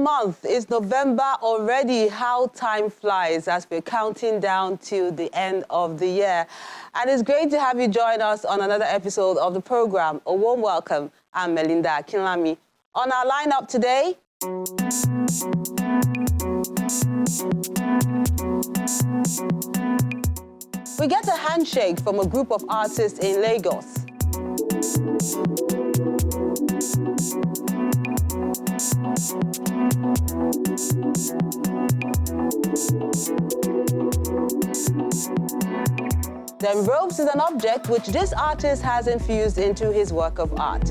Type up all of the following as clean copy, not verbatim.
month. It's November already. How time flies as we're counting down to the end of the year. And it's great to have you join us on another episode of the program. A warm welcome. I'm Melinda Akinlami. On our lineup today, we get a handshake from a group of artists in Lagos. Then ropes is an object which this artist has infused into his work of art.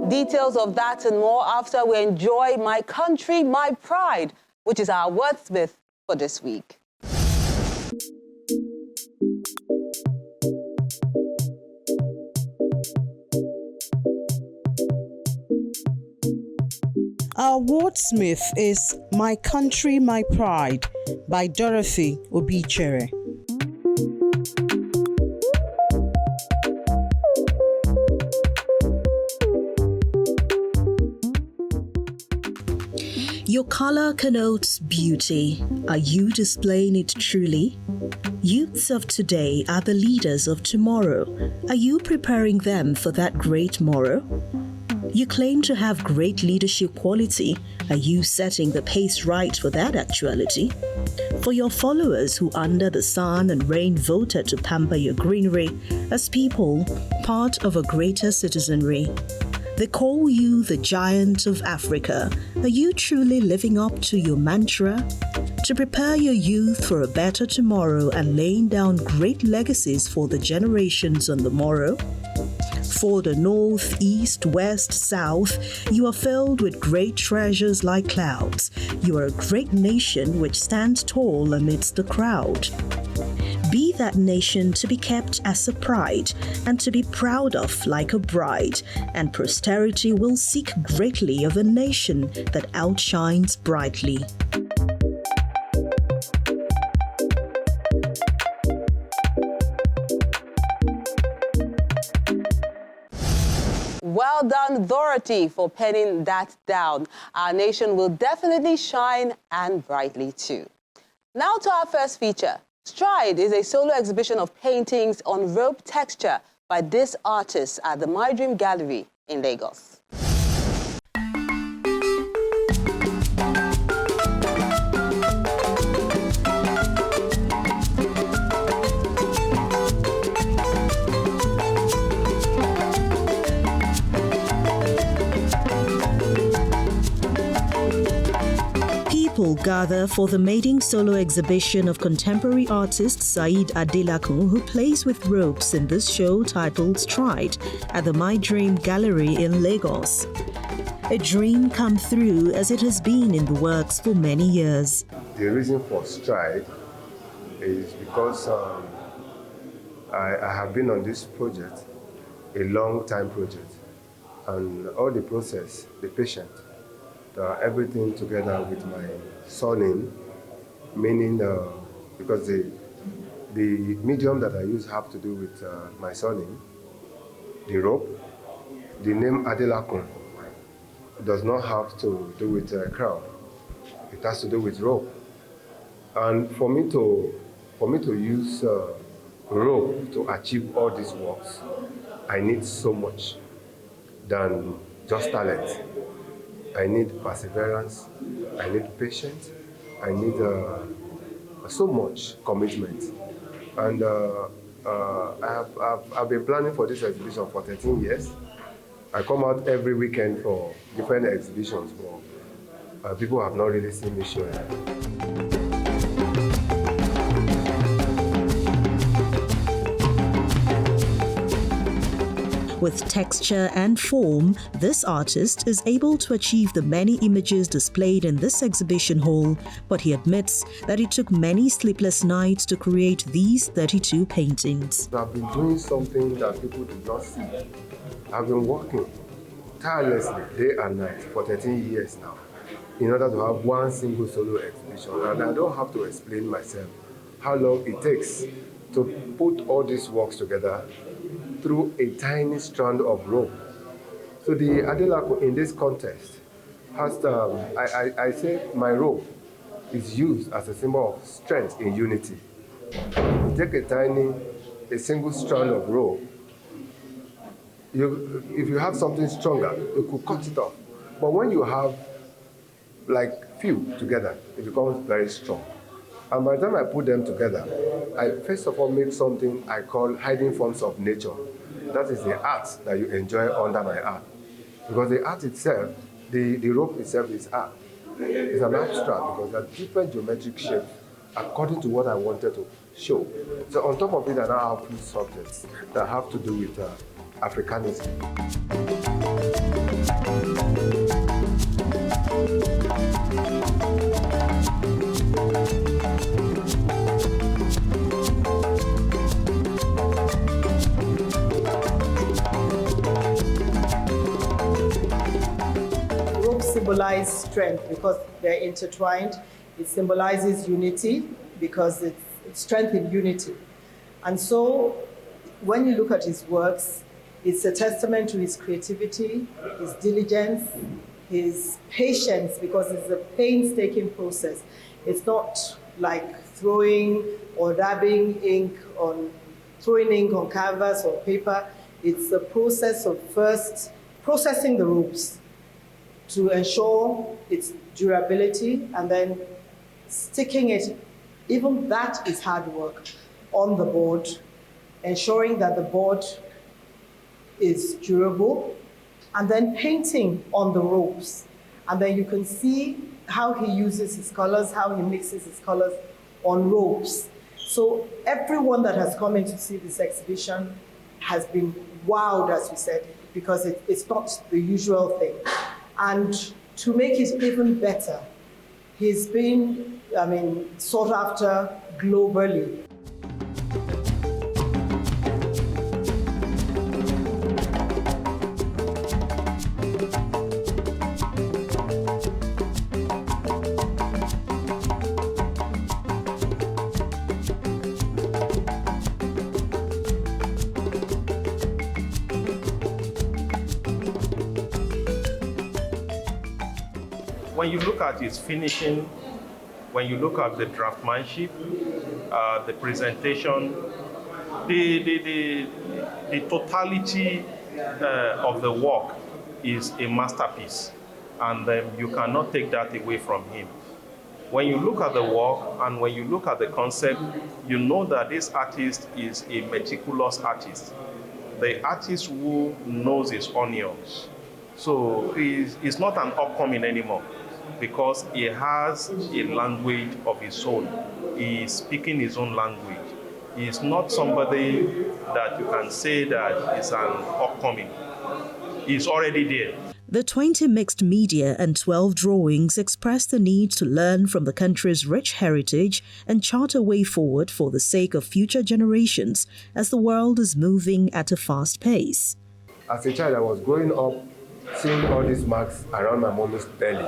Details of that and more after we enjoy My Country, My Pride, which is our wordsmith for this week. Our wordsmith is My Country, My Pride by Dorothy Obichere. Your color connotes beauty. Are you displaying it truly? Youths of today are the leaders of tomorrow. Are you preparing them for that great morrow? You claim to have great leadership quality. Are you setting the pace right for that actuality? For your followers who under the sun and rain voted to pamper your greenery as people, part of a greater citizenry. They call you the giant of Africa. Are you truly living up to your mantra? To prepare your youth for a better tomorrow and laying down great legacies for the generations on the morrow? For the north, east, west, south, you are filled with great treasures like clouds. You are a great nation which stands tall amidst the crowd. Be that nation to be kept as a pride and to be proud of like a bride, and posterity will seek greatly of a nation that outshines brightly. Well done, Dorothy, for penning that down. Our nation will definitely shine, and brightly too. Now to our first feature. Stride is a solo exhibition of paintings on rope texture by this artist at the My Dream Gallery in Lagos. People gather for the maiden solo exhibition of contemporary artist Saheed Adelakun, who plays with ropes in this show titled Stride at the My Dream Gallery in Lagos. A dream come through as it has been in the works for many years. The reason for Stride is because I have been on this project, a long time project, and all the process, the patient, everything together with my surname, meaning because the medium that I use have to do with my surname, the rope, the name Adelakun does not have to do with a crown. It has to do with rope. And for me to use rope to achieve all these works, I need so much than just talent. I need perseverance, I need patience, I need so much commitment. And I've been planning for this exhibition for 13 years. I come out every weekend for different exhibitions, but people have not really seen me showing. With texture and form, this artist is able to achieve the many images displayed in this exhibition hall, but he admits that it took many sleepless nights to create these 32 paintings. I've been doing something that people do not see. I've been working tirelessly day and night for 13 years now in order to have one single solo exhibition, and I don't have to explain myself how long it takes to put all these works together through a tiny strand of rope. So the Adelakun in this contest has, I say my rope is used as a symbol of strength in unity. You take a single strand of rope, if you have something stronger, you could cut it off. But when you have like few together, it becomes very strong. And by the time I put them together, I first of all make something I call hiding forms of nature. That is the art that you enjoy under my art. Because the art itself, the rope itself is art. It's an abstract because there are different geometric shapes according to what I wanted to show. So on top of it, I now have two subjects that have to do with Africanism. Symbolize strength because they're intertwined. It symbolizes unity because it's strength in unity. And so when you look at his works, it's a testament to his creativity, his diligence, his patience, because it's a painstaking process. It's not like throwing or dabbing ink on, throwing ink on canvas or paper. It's a process of first processing the ropes to ensure its durability, and then sticking it, even that is hard work, on the board, ensuring that the board is durable, and then painting on the ropes. And then you can see how he uses his colors, how he mixes his colors on ropes. So everyone that has come in to see this exhibition has been wowed, as we said, because it's not the usual thing. And to make it even better, he's been, sought after globally. When you look at its finishing, when you look at the draftsmanship, the presentation, the totality of the work is a masterpiece, and you cannot take that away from him. When you look at the work and when you look at the concept, you know that this artist is a meticulous artist. The artist who knows his onions. So he's not an upcoming anymore, because he has a language of his own. He is speaking his own language. He is not somebody that you can say that is an upcoming. He's already there. The 20 mixed media and 12 drawings express the need to learn from the country's rich heritage and chart a way forward for the sake of future generations as the world is moving at a fast pace. As a child, I was growing up seeing all these marks around my mommy's belly.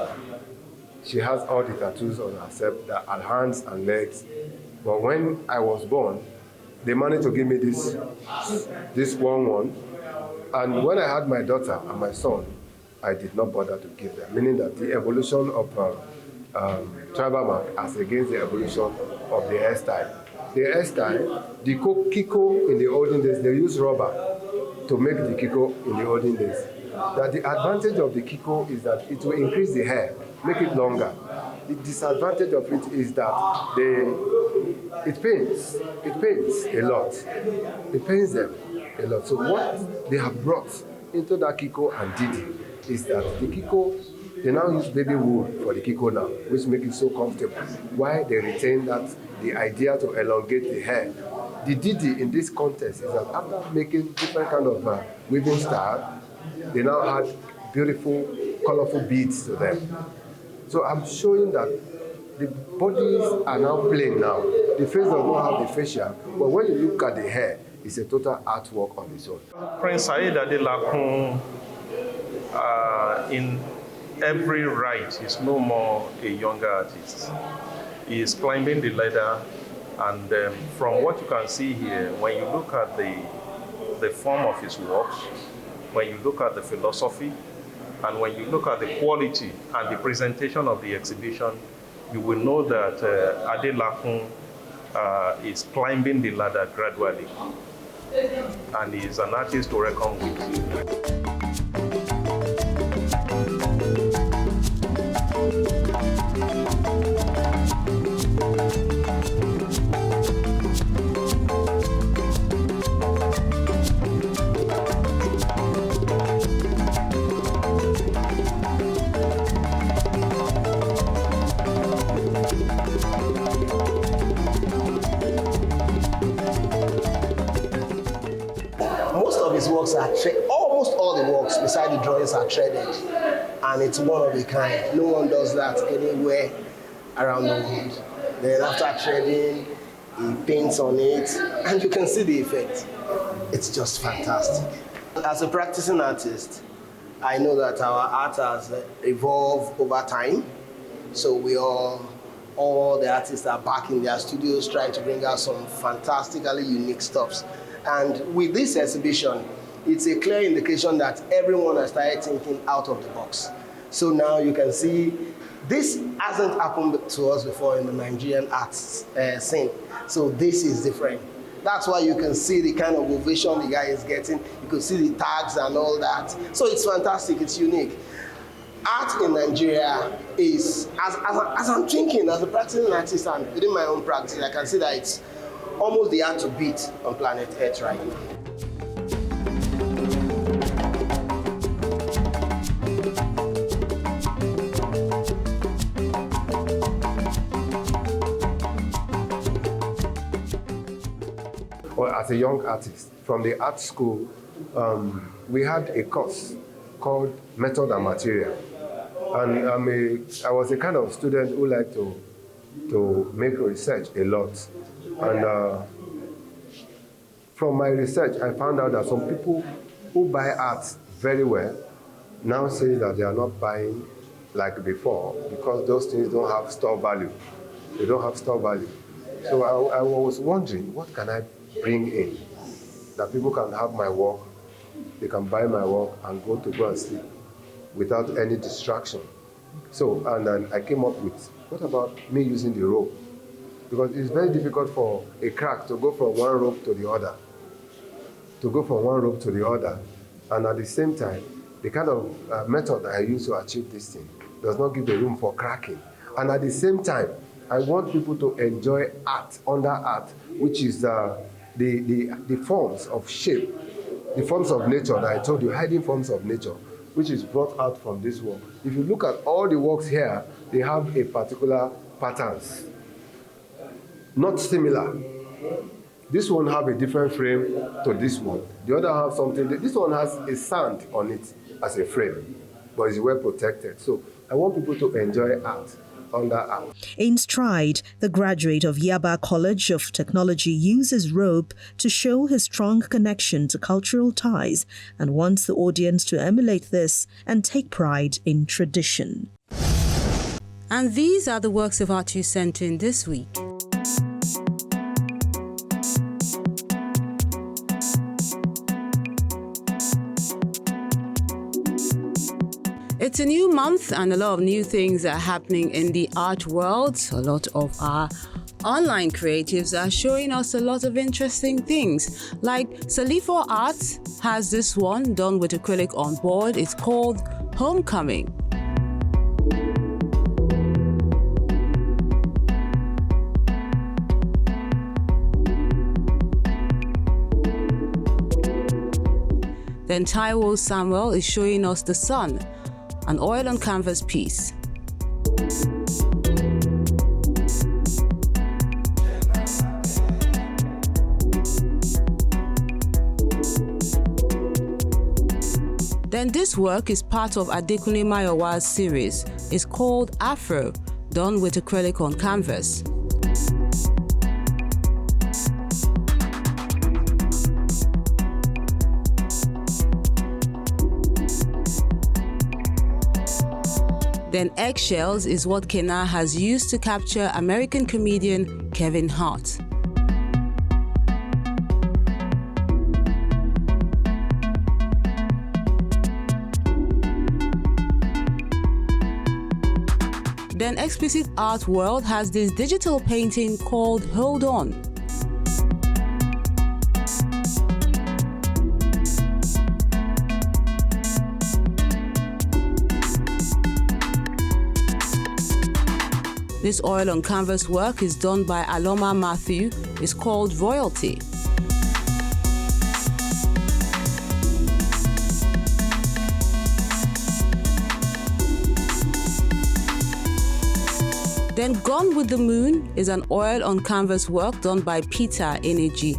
She has all the tattoos on herself, her hands and legs. But when I was born, they managed to give me this one. And when I had my daughter and my son, I did not bother to give them, meaning that the evolution of tribal mark as against the evolution of the hairstyle. The hairstyle, the kiko in the olden days, they used rubber to make the kiko in the olden days. That the advantage of the kiko is that it will increase the hair, make it longer. The disadvantage of it is that it pains a lot. It pains them a lot. So what they have brought into that kiko and didi is that the kiko, they now use baby wool for the kiko now, which makes it so comfortable. Why they retain the idea to elongate the hair. The didi in this contest is that after making different kind of weaving style, they now add beautiful, colorful beads to them. So I'm showing that the bodies are now plain now. The face does not have the facial, but when you look at the hair, it's a total artwork on its own. Prince Saheed Adelakun, in every right, is no more a younger artist. He is climbing the ladder And from what you can see here, when you look at the form of his works, when you look at the philosophy, and when you look at the quality and the presentation of the exhibition, you will know that Adelakun is climbing the ladder gradually, and he is an artist to reckon with. Most of his works are almost all the works beside the drawings are threaded, and it's one of a kind. No one does that anywhere around the world. Then after threading, he paints on it, and you can see the effect. It's just fantastic. As a practicing artist, I know that our art has evolved over time. So all the artists are back in their studios trying to bring out some fantastically unique stuffs. And with this exhibition, it's a clear indication that everyone has started thinking out of the box. So now you can see this hasn't happened to us before in the Nigerian arts scene. So this is different. That's why you can see the kind of ovation the guy is getting. You can see the tags and all that. So it's fantastic, it's unique. Art in Nigeria is, as I'm thinking, as a practicing artist and within my own practice, I can see that it's almost the art to beat on planet Earth right now. Well, as a young artist, from the art school, we had a course called Method and Material. And I was a kind of student who liked to make research a lot. And from my research, I found out that some people who buy art very well now say that they are not buying like before because those things don't have store value. They don't have store value. So I was wondering, what can I bring in that people can have my work, they can buy my work and go and sleep without any distraction. So, and then I came up with, what about me using the rope? Because it's very difficult for a crack to go from one rope to the other. And at the same time, the kind of method that I use to achieve this thing does not give the room for cracking. And at the same time, I want people to enjoy art, under art, which is the forms of shape, the forms of nature that I told you, hiding forms of nature, which is brought out from this work. If you look at all the works here, they have a particular patterns, not similar. This one have a different frame to this one. The other have something, this one has a sand on it as a frame, but it's well protected. So I want people to enjoy art under art. In Stride, the graduate of Yaba College of Technology uses rope to show his strong connection to cultural ties and wants the audience to emulate this and take pride in tradition. And these are the works of art you sent in this week. It's a new month and a lot of new things are happening in the art world. A lot of our online creatives are showing us a lot of interesting things. Like Salifo Arts has this one done with acrylic on board. It's called Homecoming. Then Taiwo Samuel is showing us The Sun, an oil on canvas piece. Then this work is part of Adekunle Mayowa's series. It's called Afro, done with acrylic on canvas. Then Eggshells is what Kena has used to capture American comedian Kevin Hart. Then Explicit Art World has this digital painting called Hold On. This oil on canvas work is done by Aloma Matthew. It's called Royalty. Then Gone with the Moon is an oil on canvas work done by Peter Eneji.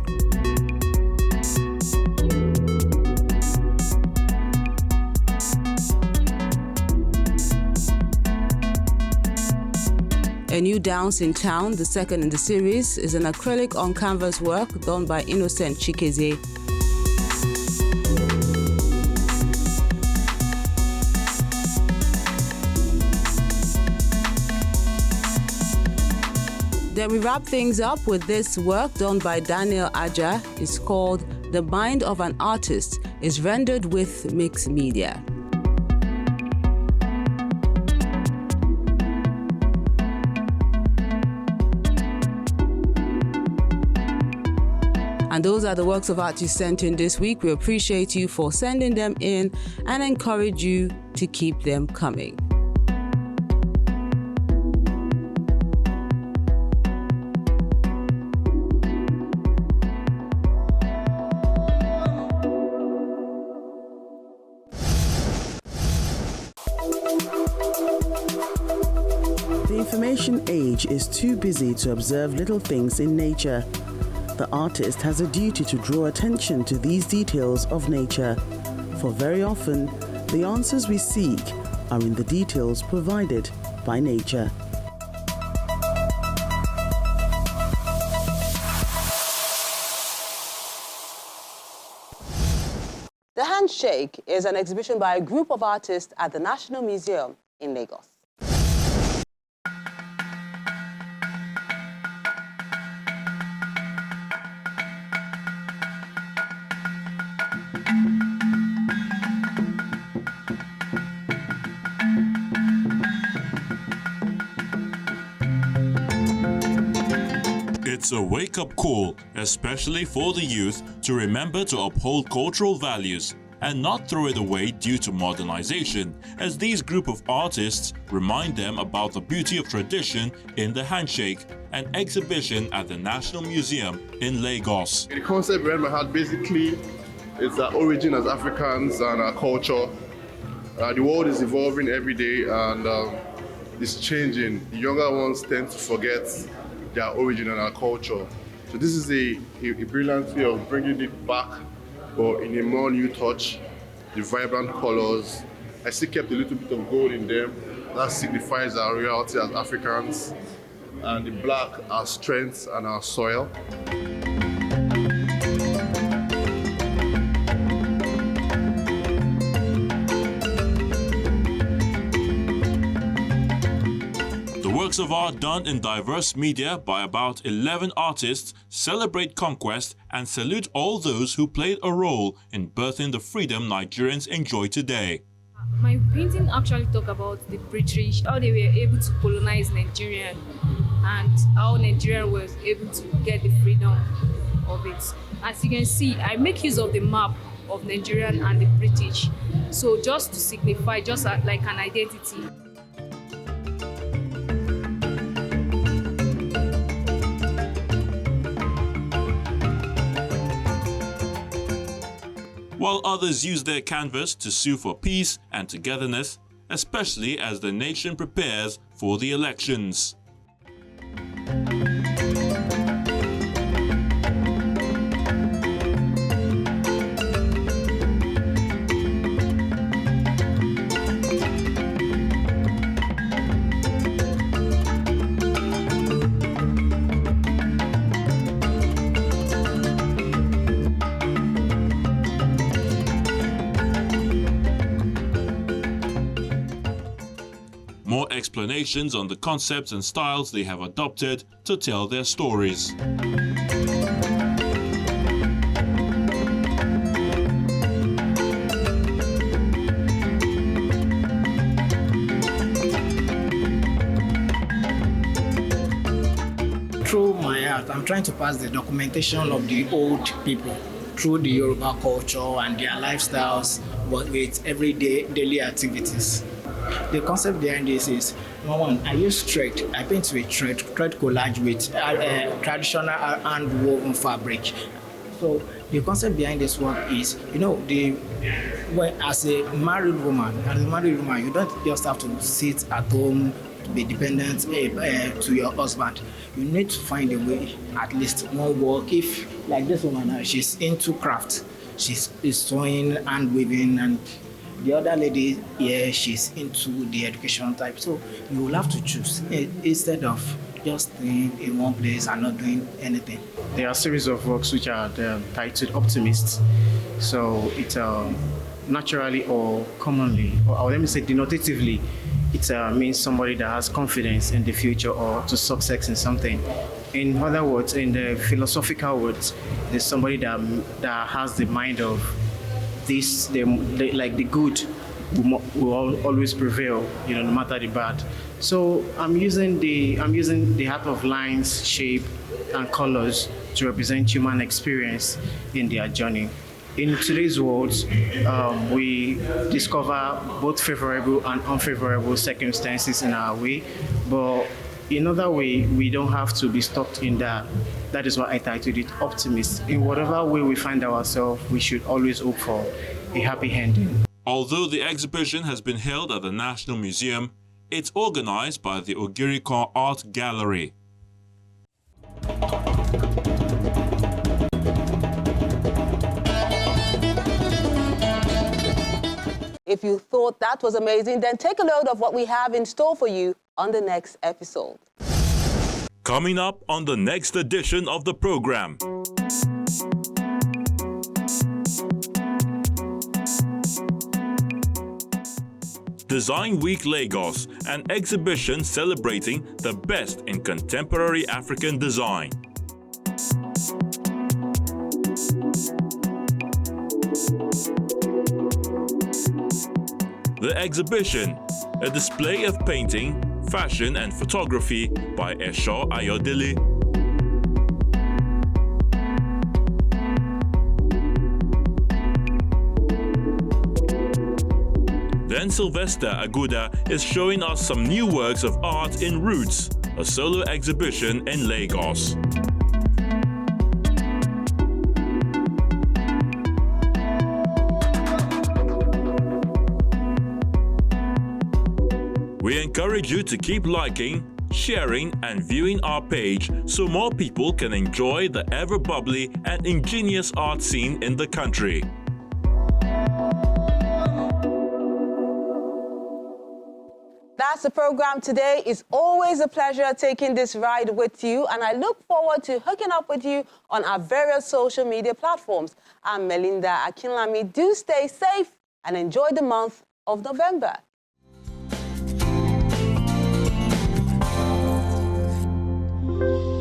A New Dance in Town, the second in the series, is an acrylic on canvas work done by Innocent Chikeze. Then we wrap things up with this work done by Daniel Aja. It's called The Mind of an Artist. It's rendered with mixed media. And those are the works of art you sent in this week. We appreciate you for sending them in and encourage you to keep them coming. The information age is too busy to observe little things in nature. The artist has a duty to draw attention to these details of nature, for very often, the answers we seek are in the details provided by nature. The Handshake is an exhibition by a group of artists at the National Museum in Lagos. It's a wake-up call, especially for the youth, to remember to uphold cultural values and not throw it away due to modernization, as these group of artists remind them about the beauty of tradition in the Handshake, an exhibition at the National Museum in Lagos. The concept behind my heart basically is our origin as Africans and our culture. The world is evolving every day and it's changing. The younger ones tend to forget their origin and our culture. So this is a brilliant way of bringing it back, but in a more new touch. The vibrant colors. I still kept a little bit of gold in them. That signifies our reality as Africans. And the black, our strength and our soil. Works of art done in diverse media by about 11 artists celebrate conquest and salute all those who played a role in birthing the freedom Nigerians enjoy today. My painting actually talk about the British, how they were able to colonize Nigeria and how Nigeria was able to get the freedom of it. As you can see, I make use of the map of Nigerian and the British. So just to signify, just like an identity. While others use their canvas to sue for peace and togetherness, especially as the nation prepares for the elections. More explanations on the concepts and styles they have adopted to tell their stories. I'm trying to pass the documentation of the old people through the Yoruba culture and their lifestyles, but with everyday daily activities. The concept behind this is, number one, I use thread. I paint with thread collage with traditional hand woven fabric. So the concept behind this work is, as a married woman, you don't just have to sit at home to be dependent to your husband. You need to find a way, at least one work. If, like this woman, she's into craft, she's sewing and weaving, and the other lady here, she's into the education type. So you will have to choose instead of just staying in one place and not doing anything. There are a series of works which are titled Optimists. So it's naturally or commonly, or let me say denotatively, it means somebody that has confidence in the future or to success in something. In other words, in the philosophical words, there's somebody that has the mind of this, like the good will always prevail, no matter the bad. So I'm using the art of lines, shape, and colors to represent human experience in their journey. In today's world, we discover both favorable and unfavorable circumstances in our way, but in other way, we don't have to be stuck in that. That is why I titled it Optimist. In whatever way we find ourselves, we should always hope for a happy ending. Although the exhibition has been held at the National Museum, it's organized by the Ogiriko Art Gallery. If you thought that was amazing, then take a load of what we have in store for you on the next episode. Coming up on the next edition of the program. Design Week Lagos, an exhibition celebrating the best in contemporary African design. The exhibition, a display of painting, fashion and photography by Esho Ayodele. Then Sylvester Aguda is showing us some new works of art in Roots, a solo exhibition in Lagos. We encourage you to keep liking, sharing and viewing our page so more people can enjoy the ever-bubbly and ingenious art scene in the country. That's the program today. It's always a pleasure taking this ride with you, and I look forward to hooking up with you on our various social media platforms. I'm Melinda Akinlami. Do stay safe and enjoy the month of November. Thank you.